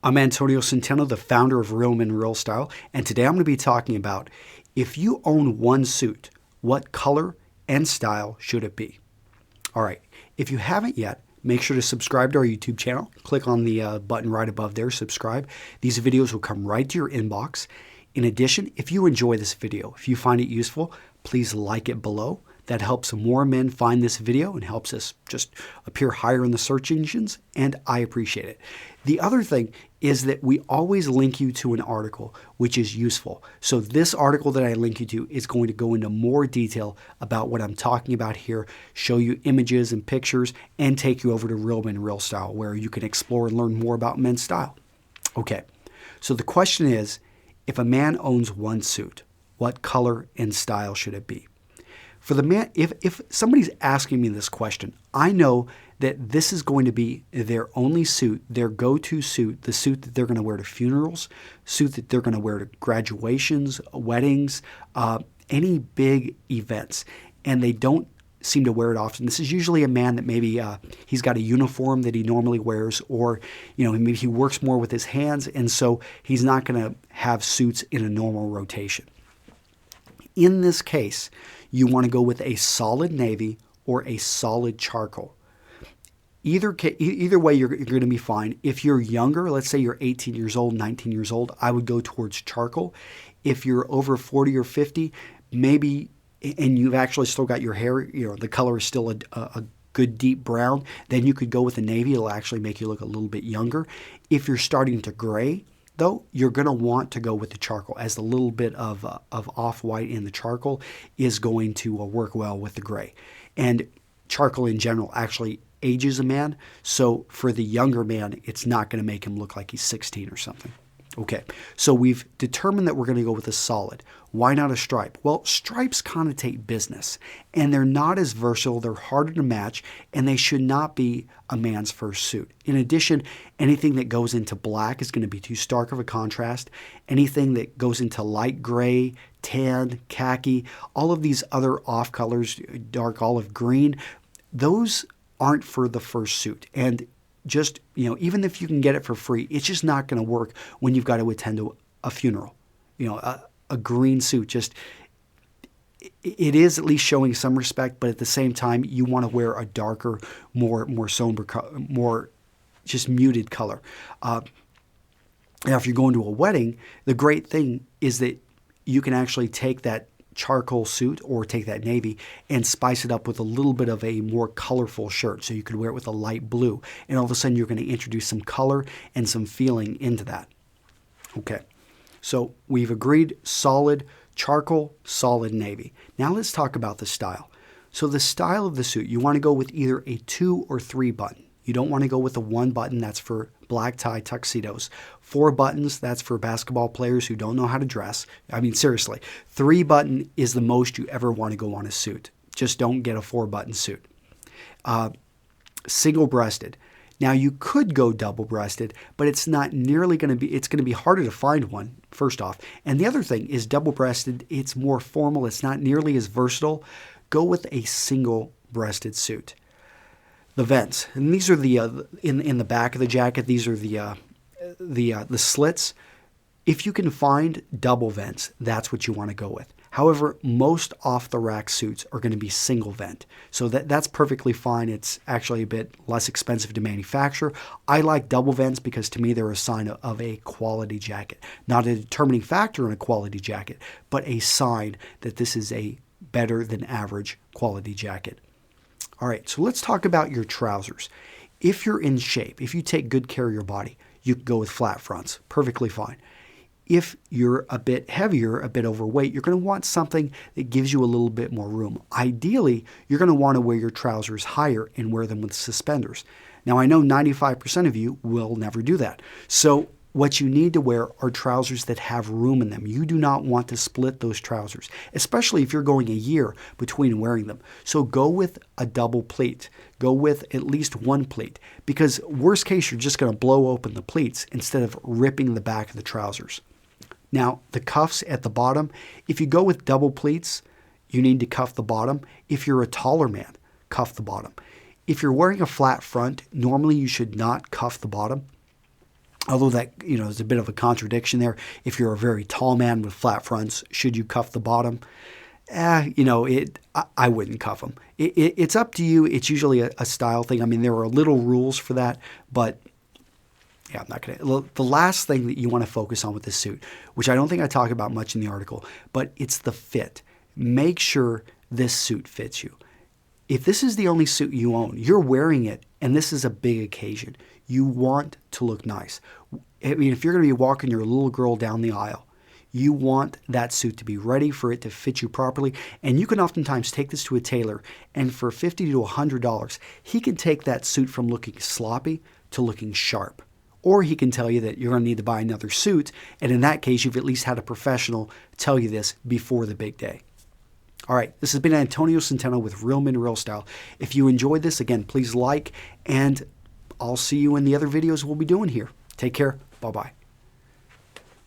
I'm Antonio Centeno, the founder of Real Men Real Style, and today I'm going to be talking about if you own one suit, what color and style should it be? All right, if you haven't yet, make sure to subscribe to our YouTube channel. Click on the button right above there, subscribe. These videos will come right to your inbox. In addition, if you enjoy this video, if you find it useful, please like it below. That helps more men find this video and helps us just appear higher in the search engines, and I appreciate it. The other thing is that we always link you to an article which is useful. So this article that I link you to is going to go into more detail about what I'm talking about here, show you images and pictures, and take you over to Real Men Real Style, where you can explore and learn more about men's style. Okay, so the question is, if a man owns one suit, what color and style should it be? For the man, if somebody's asking me this question, I know that this is going to be their only suit, their go-to suit, the suit that they're going to wear to funerals, suit that they're going to wear to graduations, weddings, any big events, and they don't seem to wear it often. This is usually a man that maybe he's got a uniform that he normally wears, or maybe he works more with his hands, and so he's not going to have suits in a normal rotation. In this case, you want to go with a solid navy or a solid charcoal. Either way, you're going to be fine. If you're younger, let's say you're 18 years old, 19 years old, I would go towards charcoal. If you're over 40 or 50, maybe, and you've actually still got your hair, the color is still a good deep brown, then you could go with a navy. It'll actually make you look a little bit younger. If you're starting to gray, though, you're going to want to go with the charcoal, as the little bit of off-white in the charcoal is going to work well with the gray. And charcoal in general actually ages a man, so for the younger man, it's not going to make him look like he's 16 or something. Okay, so we've determined that we're going to go with a solid. Why not a stripe? Well, stripes connotate business, and they're not as versatile, they're harder to match, and they should not be a man's first suit. In addition, anything that goes into black is going to be too stark of a contrast. Anything that goes into light gray, tan, khaki, all of these other off colors, dark olive green, those aren't for the first suit. And just, even if you can get it for free, it's just not going to work when you've got to attend a funeral. A green suit, just, it is at least showing some respect, but at the same time, you want to wear a darker, more somber, more just muted color. Now, if you're going to a wedding, the great thing is that you can actually take that charcoal suit or take that navy and spice it up with a little bit of a more colorful shirt. So you could wear it with a light blue, and all of a sudden you're going to introduce some color and some feeling into that. Okay, so we've agreed solid charcoal, solid navy. Now let's talk about the style. So the style of the suit, you want to go with either a 2 or 3 button. You don't want to go with a 1 button, that's for black tie tuxedos. 4 buttons, that's for basketball players who don't know how to dress. I mean, seriously, 3 button is the most you ever want to go on a suit. Just don't get a 4 button suit. Single breasted. Now you could go double breasted, but it's not nearly going to be, it's going to be harder to find one, first off. And the other thing is double breasted, it's more formal, it's not nearly as versatile. Go with a single breasted suit. The vents, and these are the in the back of the jacket. These are the slits. If you can find double vents, that's what you want to go with. However, most off-the-rack suits are going to be single vent, so that's perfectly fine. It's actually a bit less expensive to manufacture. I like double vents because to me they're a sign of a quality jacket, not a determining factor in a quality jacket, but a sign that this is a better than average quality jacket. All right, so let's talk about your trousers. If you're in shape, if you take good care of your body, you can go with flat fronts, perfectly fine. If you're a bit heavier, a bit overweight, you're going to want something that gives you a little bit more room. Ideally, you're going to want to wear your trousers higher and wear them with suspenders. Now, I know 95% of you will never do that. So what you need to wear are trousers that have room in them. You do not want to split those trousers, especially if you're going a year between wearing them. So go with a double pleat. Go with at least 1 pleat, because worst case, you're just going to blow open the pleats instead of ripping the back of the trousers. Now, the cuffs at the bottom, if you go with double pleats, you need to cuff the bottom. If you're a taller man, cuff the bottom. If you're wearing a flat front, normally you should not cuff the bottom. Although that, there's a bit of a contradiction there. If you're a very tall man with flat fronts, should you cuff the bottom? I wouldn't cuff them. It's up to you. It's usually a style thing. I mean, there are little rules for that, but yeah, I'm not going to. The last thing that you want to focus on with this suit, which I don't think I talk about much in the article, but it's the fit. Make sure this suit fits you. If this is the only suit you own, you're wearing it, and this is a big occasion. You want to look nice. I mean, if you're going to be walking your little girl down the aisle, you want that suit to be ready for it to fit you properly. And you can oftentimes take this to a tailor, and for $50 to $100, he can take that suit from looking sloppy to looking sharp. Or he can tell you that you're going to need to buy another suit, and in that case, you've at least had a professional tell you this before the big day. All right, this has been Antonio Centeno with Real Men Real Style. If you enjoyed this, again, please like, and I'll see you in the other videos we'll be doing here. Take care. Bye-bye.